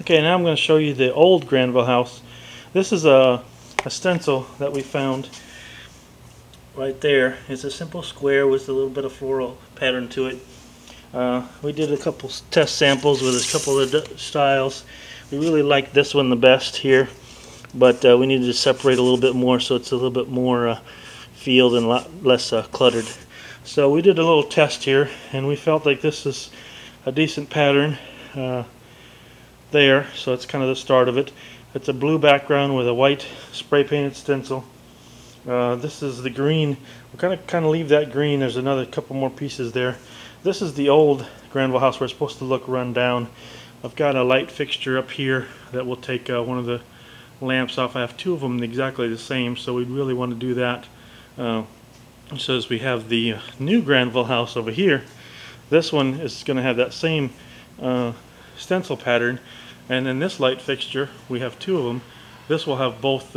Okay, now I'm going to show you the old Granville house. This is a stencil that we found right there. It's a simple square with a little bit of floral pattern to it. We did a couple test samples with a couple of styles. We really like this one the best here, but we needed to separate a little bit more so it's a little bit more field and a lot less cluttered. So we did a little test here, and we felt like this is a decent pattern there. So it's kind of the start of it. It's a blue background with a white spray painted stencil. This is the green. We're kind of leave that green. There's another couple more pieces there. This is the old Granville house where it's supposed to look run down. I've got a light fixture up here that will take one of the lamps off. I have two of them exactly the same, so we really want to do that. So as we have the new Granville house over here, this one is going to have that same stencil pattern, and then this light fixture, we have two of them. This will have both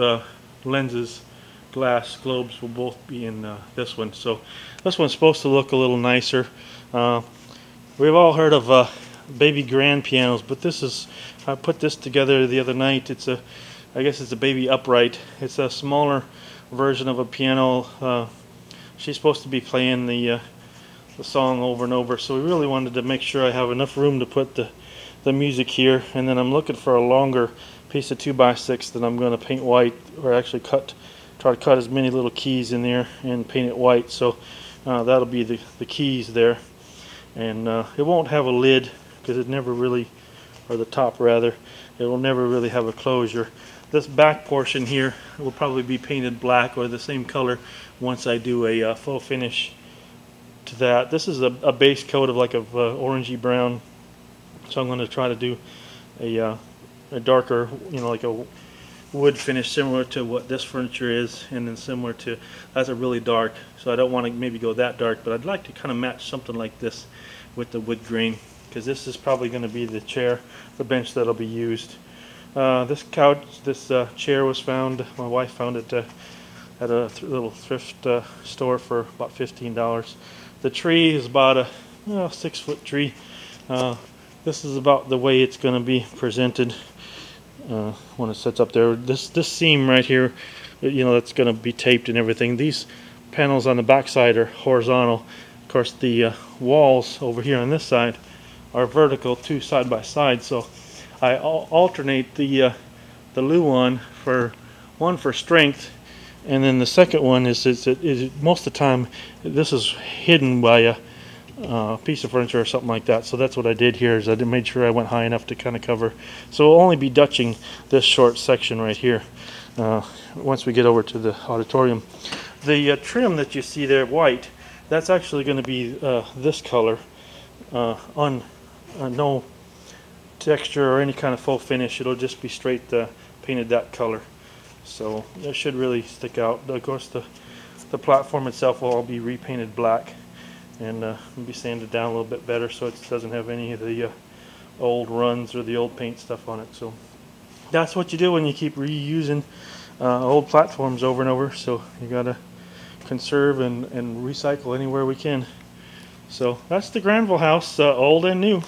lenses, glass globes will both be in this one. So this one's supposed to look a little nicer. We've all heard of baby grand pianos, but this is, I put this together the other night. I guess it's a baby upright. It's a smaller version of a piano. She's supposed to be playing the song over and over, so we really wanted to make sure I have enough room to put the music here. And then I'm looking for a longer piece of 2x6 that I'm going to paint white, or actually try to cut as many little keys in there and paint it white. So that'll be the keys there, and it won't have a lid because it never really, or the top rather, it will never really have a closure. This back portion here will probably be painted black or the same color once I do a full finish to that. This is a base coat of like a orangey brown, so I'm going to try to do a darker, like a wood finish similar to what this furniture is, and then similar to, that's a really dark, so I don't want to maybe go that dark, but I'd like to kind of match something like this with the wood grain, because this is probably going to be the chair, the bench that'll be used. This couch, this chair was found, my wife found it at a little thrift store for about $15. The tree is about a 6-foot tree. This is about the way it's going to be presented when it sits up there. This seam right here, that's going to be taped and everything. These panels on the back side are horizontal. Of course, the walls over here on this side are vertical, two side by side. So I alternate the Luan for one for strength, and then the second one is most of the time this is hidden by a piece of furniture or something like that. So that's what I did here, is I made sure I went high enough to kind of cover. So we'll only be dutching this short section right here once we get over to the auditorium. The trim that you see there, white, that's actually going to be this color, on no texture or any kind of full finish. It'll just be straight painted that color, so it should really stick out. Of course, the platform itself will all be repainted black and be sanded down a little bit better so it doesn't have any of the old runs or the old paint stuff on it. So that's what you do when you keep reusing old platforms over and over. So you gotta conserve and recycle anywhere we can. So that's the Granville house, old and new.